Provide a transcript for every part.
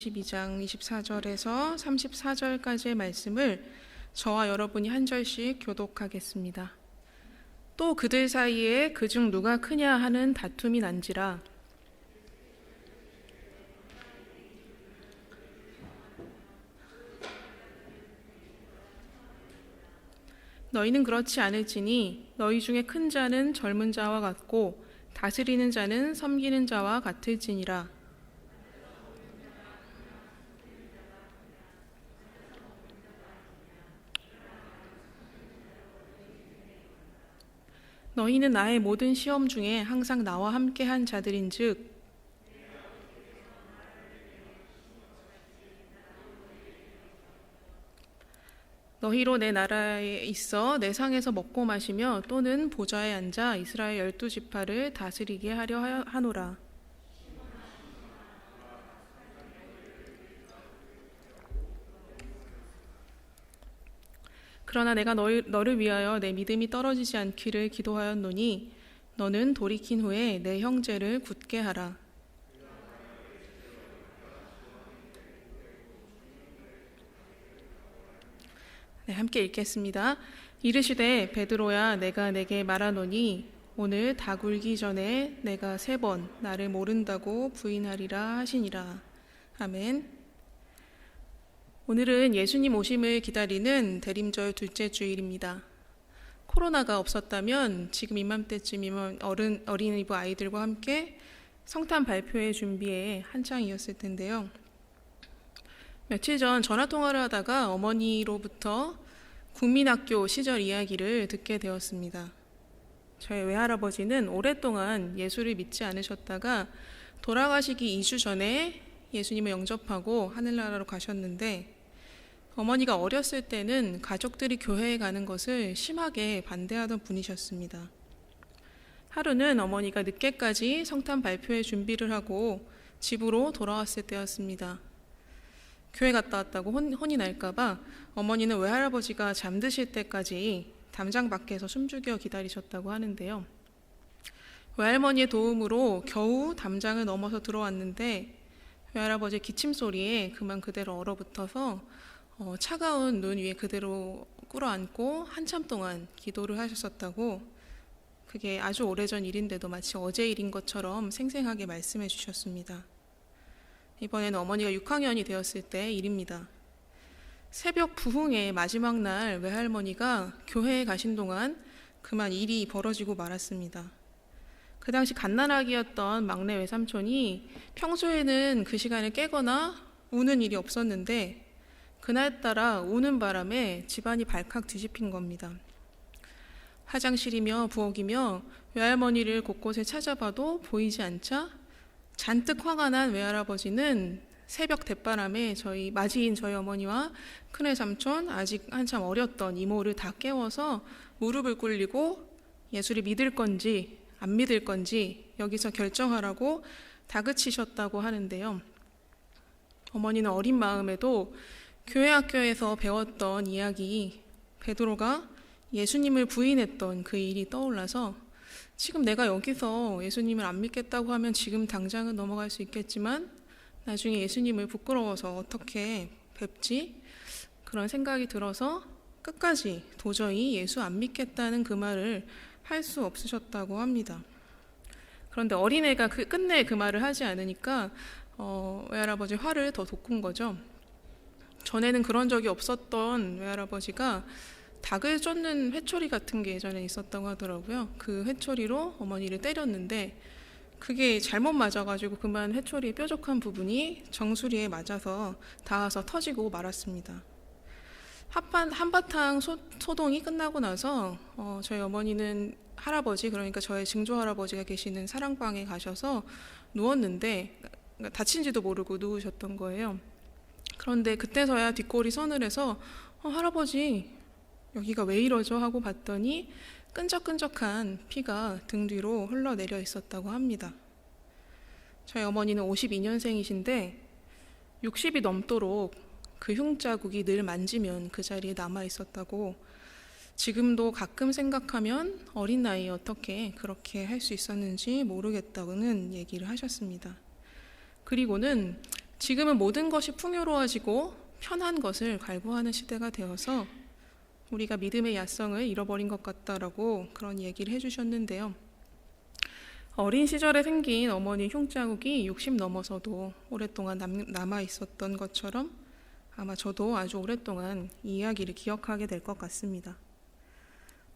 22장 24절에서 34절까지의 말씀을 저와 여러분이 한 절씩 교독하겠습니다. 또 그들 사이에 그중 누가 크냐 하는 다툼이 난지라. 너희는 그렇지 않을지니 너희 중에 큰 자는 젊은 자와 같고 다스리는 자는 섬기는 자와 같을지니라. 너희는 나의 모든 시험 중에 항상 나와 함께한 자들인즉 너희로 내 나라에 있어 내 상에서 먹고 마시며 또는 보좌에 앉아 이스라엘 12지파를 다스리게 하려 하노라. 그러나 내가 너를 위하여 내 믿음이 떨어지지 않기를 기도하였노니 너는 돌이킨 후에 내 형제를 굳게 하라. 네, 함께 읽겠습니다. 이르시되 베드로야 내가 내게 말하노니 오늘 다 굴기 전에 내가 3번 나를 모른다고 부인하리라 하시니라. 아멘. 오늘은 예수님 오심을 기다리는 대림절 둘째 주일입니다. 코로나가 없었다면 지금 이맘때쯤이면 어린이부 아이들과 함께 성탄 발표회 준비에 한창이었을 텐데요. 며칠 전 전화통화를 하다가 어머니로부터 국민학교 시절 이야기를 듣게 되었습니다. 저희 외할아버지는 오랫동안 예수를 믿지 않으셨다가 돌아가시기 2주 전에 예수님을 영접하고 하늘나라로 가셨는데 어머니가 어렸을 때는 가족들이 교회에 가는 것을 심하게 반대하던 분이셨습니다. 하루는 어머니가 늦게까지 성탄 발표회 준비를 하고 집으로 돌아왔을 때였습니다. 교회 갔다 왔다고 혼이 날까봐 어머니는 외할아버지가 잠드실 때까지 담장 밖에서 숨죽여 기다리셨다고 하는데요. 외할머니의 도움으로 겨우 담장을 넘어서 들어왔는데 외할아버지의 기침 소리에 그만 그대로 얼어붙어서 차가운 눈 위에 그대로 꿇어앉고 한참 동안 기도를 하셨었다고, 그게 아주 오래전 일인데도 마치 어제 일인 것처럼 생생하게 말씀해 주셨습니다. 이번에는 어머니가 6학년이 되었을 때 일입니다. 새벽 부흥의 마지막 날 외할머니가 교회에 가신 동안 그만 일이 벌어지고 말았습니다. 그 당시 갓난아기였던 막내 외삼촌이 평소에는 그 시간에 깨거나 우는 일이 없었는데 그날따라 우는 바람에 집안이 발칵 뒤집힌 겁니다. 화장실이며 부엌이며 외할머니를 곳곳에 찾아봐도 보이지 않자 잔뜩 화가 난 외할아버지는 새벽 대바람에 맞이인 저희 어머니와 큰외삼촌, 아직 한참 어렸던 이모를 다 깨워서 무릎을 꿇리고 예수를 믿을 건지 안 믿을 건지 여기서 결정하라고 다그치셨다고 하는데요. 어머니는 어린 마음에도 교회 학교에서 배웠던 이야기, 베드로가 예수님을 부인했던 그 일이 떠올라서 지금 내가 여기서 예수님을 안 믿겠다고 하면 지금 당장은 넘어갈 수 있겠지만 나중에 예수님을 부끄러워서 어떻게 뵙지? 그런 생각이 들어서 끝까지 도저히 예수 안 믿겠다는 그 말을 할 수 없으셨다고 합니다. 그런데 어린애가 끝내 그 말을 하지 않으니까 외할아버지 화를 더 돋군 거죠. 전에는 그런 적이 없었던 외할아버지가 닭을 쫓는 회초리 같은 게 예전에 있었다고 하더라고요. 그 회초리로 어머니를 때렸는데 그게 잘못 맞아가지고 그만 회초리의 뾰족한 부분이 정수리에 맞아서 닿아서 터지고 말았습니다. 한바탕 소동이 끝나고 나서 저희 어머니는 할아버지, 그러니까 저의 증조 할아버지가 계시는 사랑방에 가셔서 누웠는데 다친지도 모르고 누우셨던 거예요. 그런데 그때서야 뒷골이 서늘해서 할아버지 여기가 왜 이러죠? 하고 봤더니 끈적끈적한 피가 등 뒤로 흘러내려 있었다고 합니다. 저희 어머니는 52년생이신데 60이 넘도록 그 흉자국이 늘 만지면 그 자리에 남아 있었다고, 지금도 가끔 생각하면 어린 나이에 어떻게 그렇게 할 수 있었는지 모르겠다고는 얘기를 하셨습니다. 그리고는 지금은 모든 것이 풍요로워지고 편한 것을 갈구하는 시대가 되어서 우리가 믿음의 야성을 잃어버린 것 같다라고 그런 얘기를 해주셨는데요. 어린 시절에 생긴 어머니 흉자국이 60 넘어서도 오랫동안 남아 있었던 것처럼 아마 저도 아주 오랫동안 이 이야기를 기억하게 될 것 같습니다.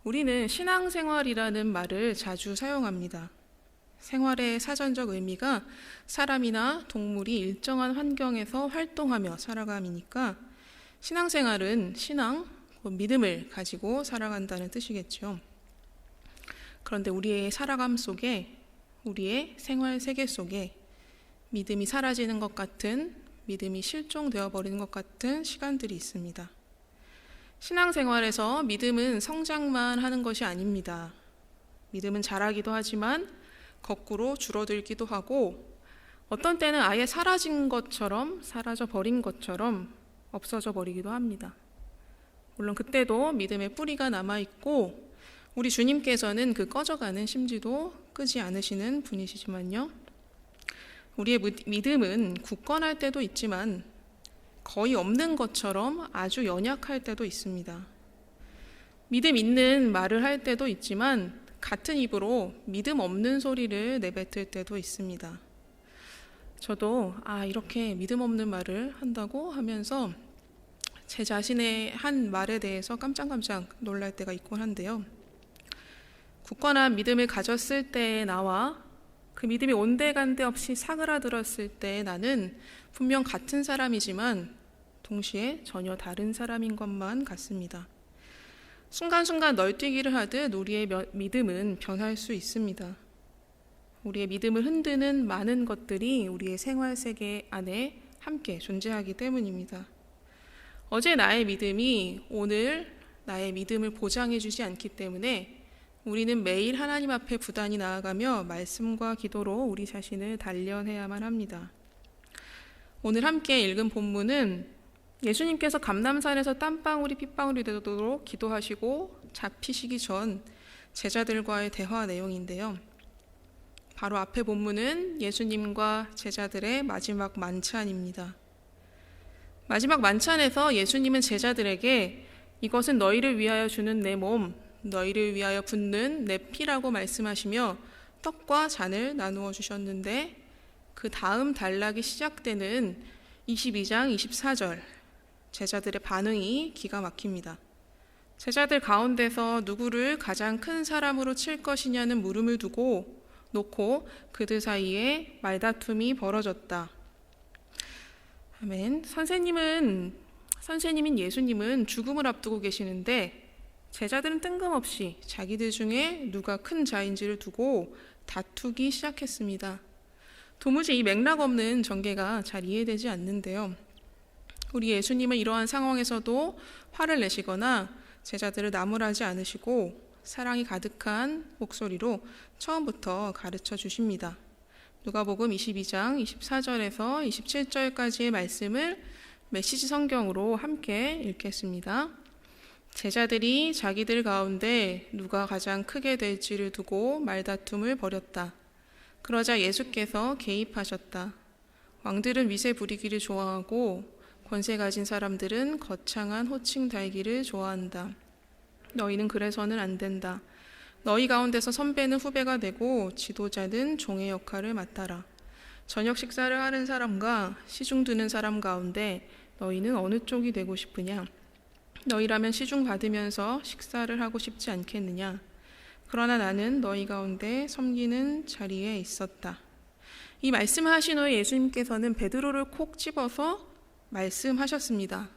우리는 신앙생활이라는 말을 자주 사용합니다. 생활의 사전적 의미가 사람이나 동물이 일정한 환경에서 활동하며 살아감이니까 신앙생활은 신앙, 믿음을 가지고 살아간다는 뜻이겠죠. 그런데 우리의 살아감 속에, 우리의 생활 세계 속에 믿음이 사라지는 것 같은, 믿음이 실종되어 버리는 것 같은 시간들이 있습니다. 신앙생활에서 믿음은 성장만 하는 것이 아닙니다. 믿음은 자라기도 하지만 거꾸로 줄어들기도 하고 어떤 때는 아예 사라진 것처럼, 사라져 버린 것처럼 없어져 버리기도 합니다. 물론 그때도 믿음의 뿌리가 남아있고 우리 주님께서는 그 꺼져가는 심지도 끄지 않으시는 분이시지만요. 우리의 믿음은 굳건할 때도 있지만 거의 없는 것처럼 아주 연약할 때도 있습니다. 믿음 있는 말을 할 때도 있지만 같은 입으로 믿음 없는 소리를 내뱉을 때도 있습니다. 저도 이렇게 믿음 없는 말을 한다고 하면서 제 자신의 한 말에 대해서 깜짝깜짝 놀랄 때가 있곤 한데요. 굳건한 믿음을 가졌을 때의 나와 그 믿음이 온데간데 없이 사그라들었을 때의 나는 분명 같은 사람이지만 동시에 전혀 다른 사람인 것만 같습니다. 순간순간 널뛰기를 하듯 우리의 믿음은 변할 수 있습니다. 우리의 믿음을 흔드는 많은 것들이 우리의 생활 세계 안에 함께 존재하기 때문입니다. 어제 나의 믿음이 오늘 나의 믿음을 보장해주지 않기 때문에 우리는 매일 하나님 앞에 부단히 나아가며 말씀과 기도로 우리 자신을 단련해야만 합니다. 오늘 함께 읽은 본문은 예수님께서 감람산에서 땀방울이 핏방울이 되도록 기도하시고 잡히시기 전 제자들과의 대화 내용인데요. 바로 앞에 본문은 예수님과 제자들의 마지막 만찬입니다. 마지막 만찬에서 예수님은 제자들에게 이것은 너희를 위하여 주는 내 몸, 너희를 위하여 붓는 내 피라고 말씀하시며 떡과 잔을 나누어 주셨는데 그 다음 단락이 시작되는 22장 24절 제자들의 반응이 기가 막힙니다. 제자들 가운데서 누구를 가장 큰 사람으로 칠 것이냐는 물음을 놓고 그들 사이에 말다툼이 벌어졌다. 아멘. 선생님인 예수님은 죽음을 앞두고 계시는데 제자들은 뜬금없이 자기들 중에 누가 큰 자인지를 두고 다투기 시작했습니다. 도무지 이 맥락 없는 전개가 잘 이해되지 않는데요. 우리 예수님은 이러한 상황에서도 화를 내시거나 제자들을 나무라지 않으시고 사랑이 가득한 목소리로 처음부터 가르쳐 주십니다. 누가복음 22장 24절에서 27절까지의 말씀을 메시지 성경으로 함께 읽겠습니다. 제자들이 자기들 가운데 누가 가장 크게 될지를 두고 말다툼을 벌였다. 그러자 예수께서 개입하셨다. 왕들은 위세 부리기를 좋아하고 권세 가진 사람들은 거창한 호칭 달기를 좋아한다. 너희는 그래서는 안 된다. 너희 가운데서 선배는 후배가 되고 지도자는 종의 역할을 맡아라. 저녁 식사를 하는 사람과 시중 드는 사람 가운데 너희는 어느 쪽이 되고 싶으냐? 너희라면 시중 받으면서 식사를 하고 싶지 않겠느냐? 그러나 나는 너희 가운데 섬기는 자리에 있었다. 이 말씀을 하신 후에 예수님께서는 베드로를 콕 집어서 말씀하셨습니다.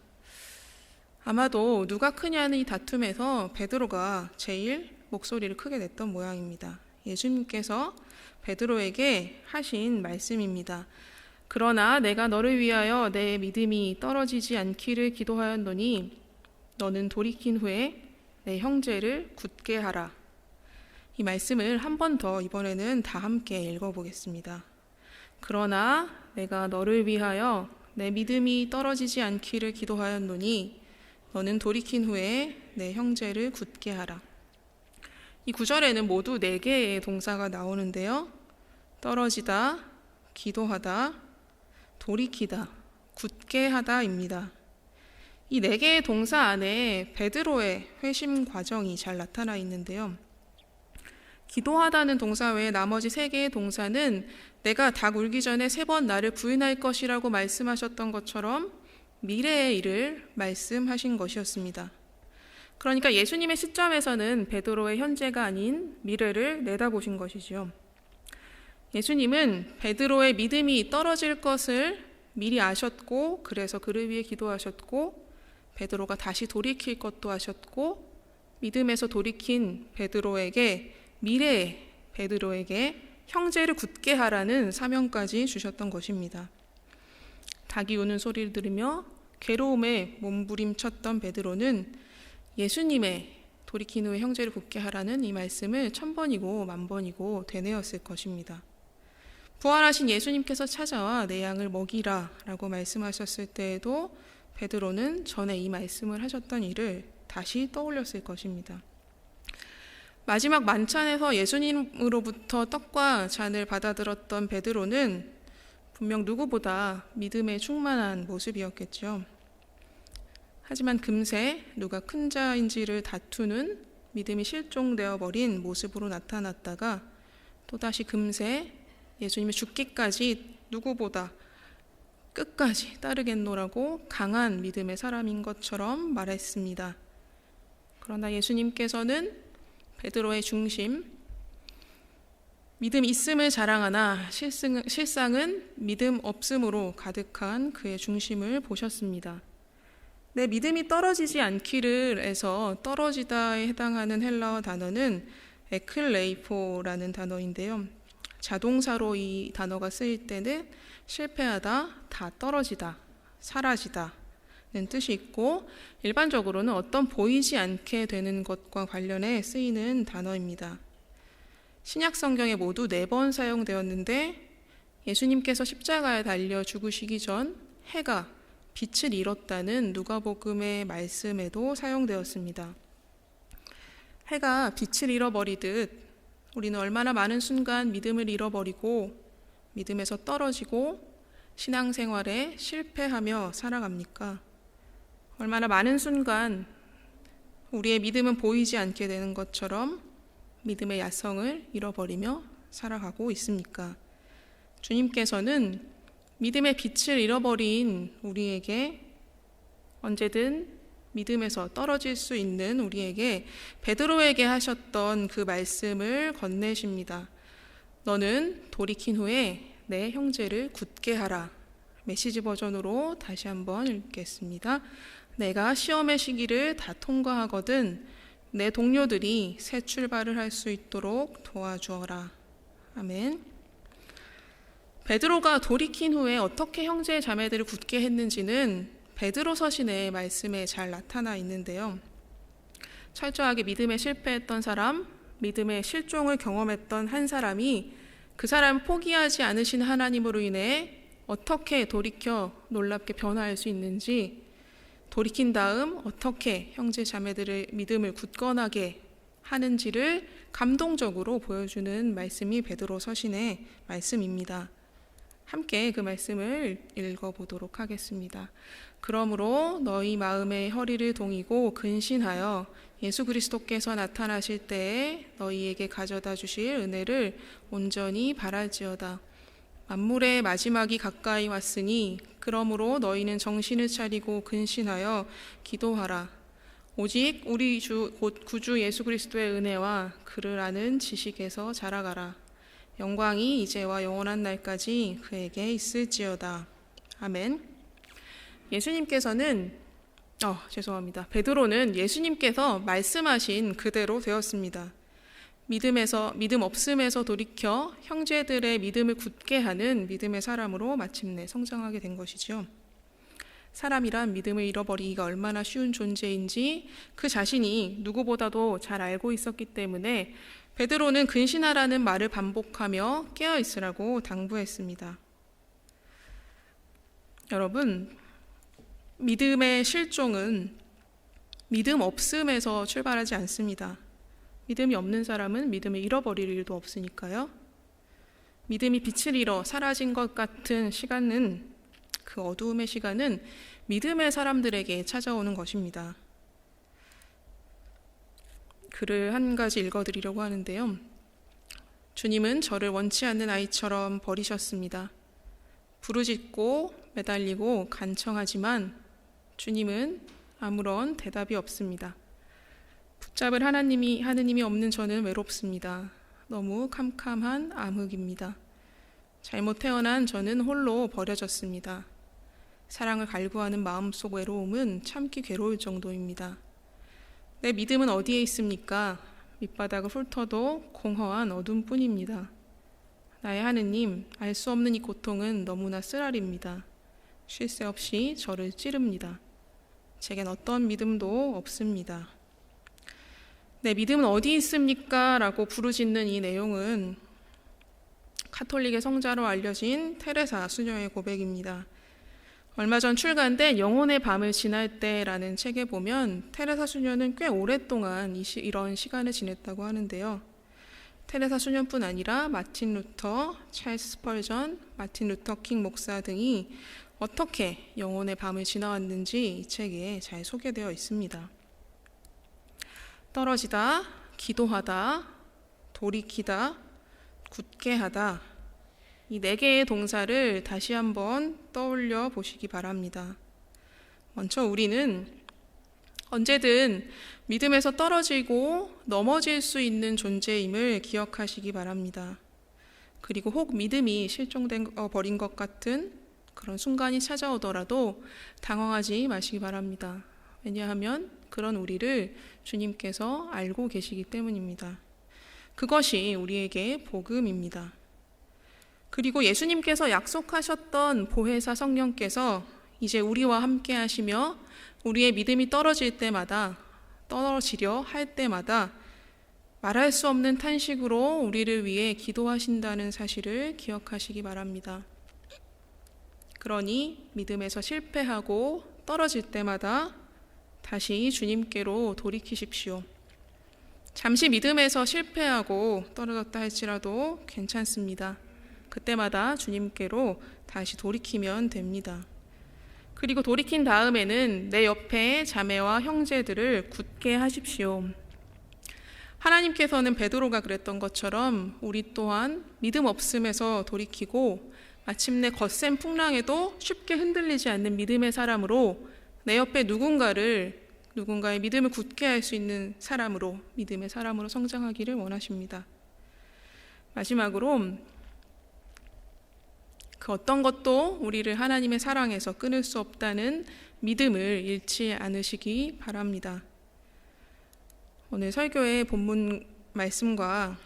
아마도 누가 크냐는 이 다툼에서 베드로가 제일 목소리를 크게 냈던 모양입니다. 예수님께서 베드로에게 하신 말씀입니다. 그러나 내가 너를 위하여 내 믿음이 떨어지지 않기를 기도하였노니 너는 돌이킨 후에 내 형제를 굳게 하라. 이 말씀을 한 번 더 이번에는 다 함께 읽어보겠습니다. 그러나 내가 너를 위하여 내 믿음이 떨어지지 않기를 기도하였노니 너는 돌이킨 후에 내 형제를 굳게 하라. 이 구절에는 모두 4개의 동사가 나오는데요. 떨어지다, 기도하다, 돌이키다, 굳게 하다입니다. 이 네 개의 동사 안에 베드로의 회심 과정이 잘 나타나 있는데요. 기도하다는 동사 외에 나머지 세 개의 동사는 내가 닭 울기 전에 3번 나를 부인할 것이라고 말씀하셨던 것처럼 미래의 일을 말씀하신 것이었습니다. 그러니까 예수님의 시점에서는 베드로의 현재가 아닌 미래를 내다보신 것이지요. 예수님은 베드로의 믿음이 떨어질 것을 미리 아셨고, 그래서 그를 위해 기도하셨고, 베드로가 다시 돌이킬 것도 아셨고, 믿음에서 돌이킨 베드로에게, 미래의 베드로에게 형제를 굳게 하라는 사명까지 주셨던 것입니다. 닭이 우는 소리를 들으며 괴로움에 몸부림쳤던 베드로는 예수님의 돌이킨 후에 형제를 굳게 하라는 이 말씀을 1000번이고 10,000번이고 되뇌었을 것입니다. 부활하신 예수님께서 찾아와 내 양을 먹이라 라고 말씀하셨을 때에도 베드로는 전에 이 말씀을 하셨던 일을 다시 떠올렸을 것입니다. 마지막 만찬에서 예수님으로부터 떡과 잔을 받아들었던 베드로는 분명 누구보다 믿음에 충만한 모습이었겠죠. 하지만 금세 누가 큰 자인지를 다투는 믿음이 실종되어 버린 모습으로 나타났다가 또다시 금세 예수님이 죽기까지 누구보다 끝까지 따르겠노라고 강한 믿음의 사람인 것처럼 말했습니다. 그러나 예수님께서는 베드로의 중심, 믿음 있음을 자랑하나 실상은 믿음 없음으로 가득한 그의 중심을 보셨습니다. 내 믿음이 떨어지지 않기를 해서 떨어지다에 해당하는 헬라어 단어는 에클레이포라는 단어인데요. 자동사로 이 단어가 쓰일 때는 실패하다, 다 떨어지다, 사라지다는 뜻이 있고, 일반적으로는 어떤 보이지 않게 되는 것과 관련해 쓰이는 단어입니다. 신약 성경에 모두 4번 사용되었는데 예수님께서 십자가에 달려 죽으시기 전 해가 빛을 잃었다는 누가복음의 말씀에도 사용되었습니다. 해가 빛을 잃어버리듯 우리는 얼마나 많은 순간 믿음을 잃어버리고 믿음에서 떨어지고 신앙생활에 실패하며 살아갑니까? 얼마나 많은 순간 우리의 믿음은 보이지 않게 되는 것처럼 믿음의 야성을 잃어버리며 살아가고 있습니까? 주님께서는 믿음의 빛을 잃어버린 우리에게 언제든 믿음에서 떨어질 수 있는 우리에게 베드로에게 하셨던 그 말씀을 건네십니다. 너는 돌이킨 후에 내 형제를 굳게 하라. 메시지 버전으로 다시 한번 읽겠습니다. 내가 시험의 시기를 다 통과하거든 내 동료들이 새 출발을 할 수 있도록 도와주어라. 아멘. 베드로가 돌이킨 후에 어떻게 형제 자매들을 굳게 했는지는 베드로 서신의 말씀에 잘 나타나 있는데요. 철저하게 믿음에 실패했던 사람, 믿음의 실종을 경험했던 한 사람이 그 사람을 포기하지 않으신 하나님으로 인해 어떻게 돌이켜 놀랍게 변화할 수 있는지, 돌이킨 다음 어떻게 형제 자매들의 믿음을 굳건하게 하는지를 감동적으로 보여주는 말씀이 베드로 서신의 말씀입니다. 함께 그 말씀을 읽어보도록 하겠습니다. 그러므로 너희 마음의 허리를 동이고 근신하여 예수 그리스도께서 나타나실 때에 너희에게 가져다 주실 은혜를 온전히 바랄지어다. 만물의 마지막이 가까이 왔으니 그러므로 너희는 정신을 차리고 근신하여 기도하라. 오직 우리 주 곧 구주 예수 그리스도의 은혜와 그를 아는 지식에서 자라가라. 영광이 이제와 영원한 날까지 그에게 있을지어다. 아멘. 베드로는 예수님께서 말씀하신 그대로 되었습니다. 믿음 없음에서 돌이켜 형제들의 믿음을 굳게 하는 믿음의 사람으로 마침내 성장하게 된 것이죠. 사람이란 믿음을 잃어버리기가 얼마나 쉬운 존재인지 그 자신이 누구보다도 잘 알고 있었기 때문에 베드로는 근신하라는 말을 반복하며 깨어 있으라고 당부했습니다. 여러분, 믿음의 실종은 믿음 없음에서 출발하지 않습니다. 믿음이 없는 사람은 믿음을 잃어버릴 일도 없으니까요. 믿음이 빛을 잃어 사라진 것 같은 시간은 그 어두움의 시간은 믿음의 사람들에게 찾아오는 것입니다. 글을 한 가지 읽어드리려고 하는데요. 주님은 저를 원치 않는 아이처럼 버리셨습니다. 부르짖고 매달리고 간청하지만 주님은 아무런 대답이 없습니다. 붙잡을 하느님이 없는 저는 외롭습니다. 너무 캄캄한 암흑입니다. 잘못 태어난 저는 홀로 버려졌습니다. 사랑을 갈구하는 마음속 외로움은 참기 괴로울 정도입니다. 내 믿음은 어디에 있습니까? 밑바닥을 훑어도 공허한 어둠뿐입니다. 나의 하느님, 알 수 없는 이 고통은 너무나 쓰라립니다. 쉴 새 없이 저를 찌릅니다. 제겐 어떤 믿음도 없습니다. 내 믿음은 어디 있습니까? 라고 부르짖는 이 내용은 카톨릭의 성자로 알려진 테레사 수녀의 고백입니다. 얼마 전 출간된 영혼의 밤을 지날 때라는 책에 보면 테레사 수녀는 꽤 오랫동안 이런 시간을 지냈다고 하는데요. 테레사 수녀뿐 아니라 마틴 루터, 찰스 스펄전, 마틴 루터 킹 목사 등이 어떻게 영혼의 밤을 지나왔는지 이 책에 잘 소개되어 있습니다. 떨어지다, 기도하다, 돌이키다, 굳게 하다. 이 4개의 동사를 다시 한번 떠올려 보시기 바랍니다. 먼저 우리는 언제든 믿음에서 떨어지고 넘어질 수 있는 존재임을 기억하시기 바랍니다. 그리고 혹 믿음이 버린 것 같은 그런 순간이 찾아오더라도 당황하지 마시기 바랍니다. 왜냐하면 그런 우리를 주님께서 알고 계시기 때문입니다. 그것이 우리에게 복음입니다. 그리고 예수님께서 약속하셨던 보혜사 성령께서 이제 우리와 함께 하시며 우리의 믿음이 떨어지려 할 때마다 말할 수 없는 탄식으로 우리를 위해 기도하신다는 사실을 기억하시기 바랍니다. 그러니 믿음에서 실패하고 떨어질 때마다 다시 주님께로 돌이키십시오. 잠시 믿음에서 실패하고 떨어졌다 할지라도 괜찮습니다. 그때마다 주님께로 다시 돌이키면 됩니다. 그리고 돌이킨 다음에는 내 옆에 자매와 형제들을 굳게 하십시오. 하나님께서는 베드로가 그랬던 것처럼 우리 또한 믿음 없음에서 돌이키고 마침내 거센 풍랑에도 쉽게 흔들리지 않는 믿음의 사람으로 내 옆에 누군가의 믿음을 굳게 할 수 있는 사람으로, 믿음의 사람으로 성장하기를 원하십니다. 마지막으로 그 어떤 것도 우리를 하나님의 사랑에서 끊을 수 없다는 믿음을 잃지 않으시기 바랍니다. 오늘 설교의 본문 말씀과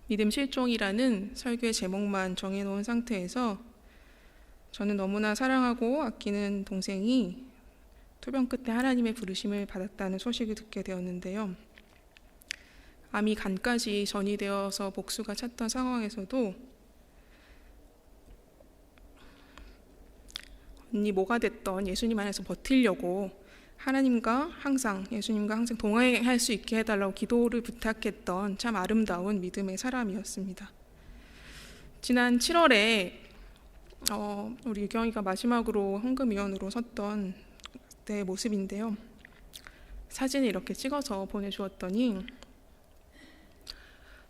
믿음 실종이라는 설교의 제목만 정해놓은 상태에서 저는 너무나 사랑하고 아끼는 동생이 토병 끝에 하나님의 부르심을 받았다는 소식을 듣게 되었는데요. 암이 간까지 전이되어서 목수가 찼던 상황에서도 언니 뭐가 됐던 예수님 안에서 버티려고 예수님과 항상 동행할 수 있게 해달라고 기도를 부탁했던 참 아름다운 믿음의 사람이었습니다. 지난 7월에 우리 유경이가 마지막으로 헌금위원으로 섰던 그때의 모습인데요. 사진을 이렇게 찍어서 보내주었더니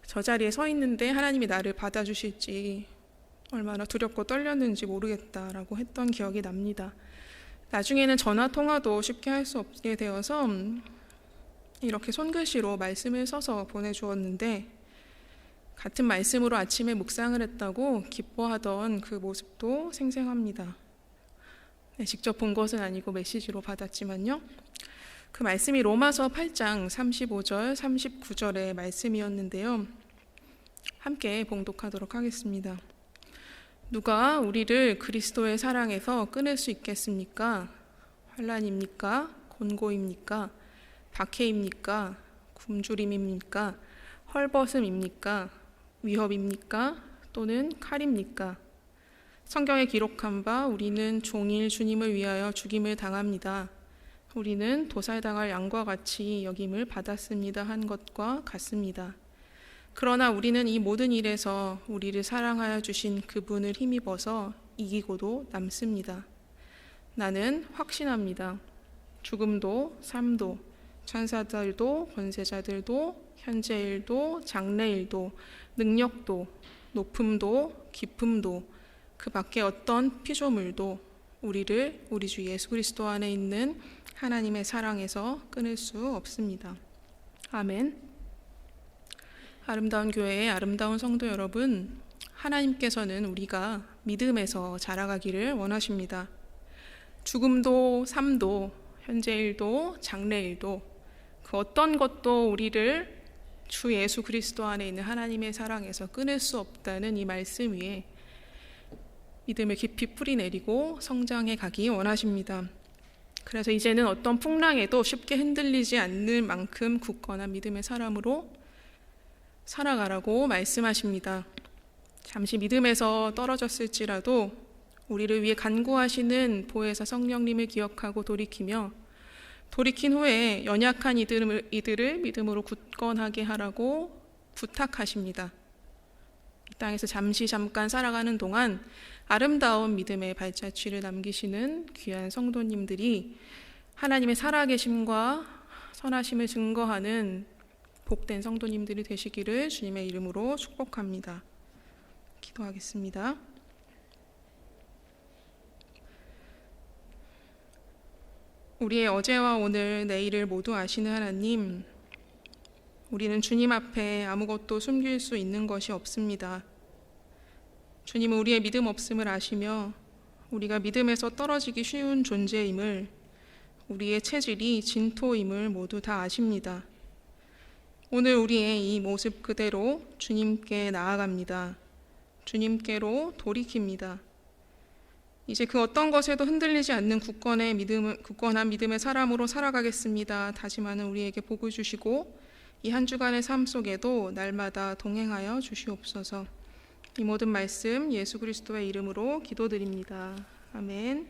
저 자리에 서 있는데 하나님이 나를 받아주실지 얼마나 두렵고 떨렸는지 모르겠다라고 했던 기억이 납니다. 나중에는 전화 통화도 쉽게 할 수 없게 되어서 이렇게 손글씨로 말씀을 써서 보내주었는데 같은 말씀으로 아침에 묵상을 했다고 기뻐하던 그 모습도 생생합니다. 직접 본 것은 아니고 메시지로 받았지만요. 그 말씀이 로마서 8장 35절, 39절의 말씀이었는데요. 함께 봉독하도록 하겠습니다. 누가 우리를 그리스도의 사랑에서 끊을 수 있겠습니까? 환난입니까? 곤고입니까? 박해입니까? 굶주림입니까? 헐벗음입니까? 위협입니까? 또는 칼입니까? 성경에 기록한 바 우리는 종일 주님을 위하여 죽임을 당합니다. 우리는 도살당할 양과 같이 여김을 받았습니다 한 것과 같습니다. 그러나 우리는 이 모든 일에서 우리를 사랑하여 주신 그분을 힘입어서 이기고도 남습니다. 나는 확신합니다. 죽음도 삶도 천사들도 권세자들도 현재일도 장래일도 능력도 높음도 깊음도 그 밖에 어떤 피조물도 우리를 우리 주 예수 그리스도 안에 있는 하나님의 사랑에서 끊을 수 없습니다. 아멘. 아름다운 교회의 아름다운 성도 여러분, 하나님께서는 우리가 믿음에서 자라가기를 원하십니다. 죽음도 삶도 현재일도 장래일도 그 어떤 것도 우리를 주 예수 그리스도 안에 있는 하나님의 사랑에서 끊을 수 없다는 이 말씀 위에 믿음을 깊이 뿌리내리고 성장해 가기 원하십니다. 그래서 이제는 어떤 풍랑에도 쉽게 흔들리지 않는 만큼 굳건한 믿음의 사람으로 살아가라고 말씀하십니다. 잠시 믿음에서 떨어졌을지라도 우리를 위해 간구하시는 보혜사 성령님을 기억하고 돌이킨 후에 연약한 이들을 믿음으로 굳건하게 하라고 부탁하십니다. 이 땅에서 잠깐 살아가는 동안 아름다운 믿음의 발자취를 남기시는 귀한 성도님들이 하나님의 살아계심과 선하심을 증거하는 복된 성도님들이 되시기를 주님의 이름으로 축복합니다. 기도하겠습니다. 우리의 어제와 오늘, 내일을 모두 아시는 하나님, 우리는 주님 앞에 아무것도 숨길 수 있는 것이 없습니다. 주님은 우리의 믿음 없음을 아시며 우리가 믿음에서 떨어지기 쉬운 존재임을, 우리의 체질이 진토임을 모두 다 아십니다. 오늘 우리의 이 모습 그대로 주님께 나아갑니다. 주님께로 돌이킵니다. 이제 그 어떤 것에도 흔들리지 않는 굳건한 믿음의 사람으로 살아가겠습니다. 다짐하는 우리에게 복을 주시고 이 한 주간의 삶 속에도 날마다 동행하여 주시옵소서. 이 모든 말씀 예수 그리스도의 이름으로 기도드립니다. 아멘.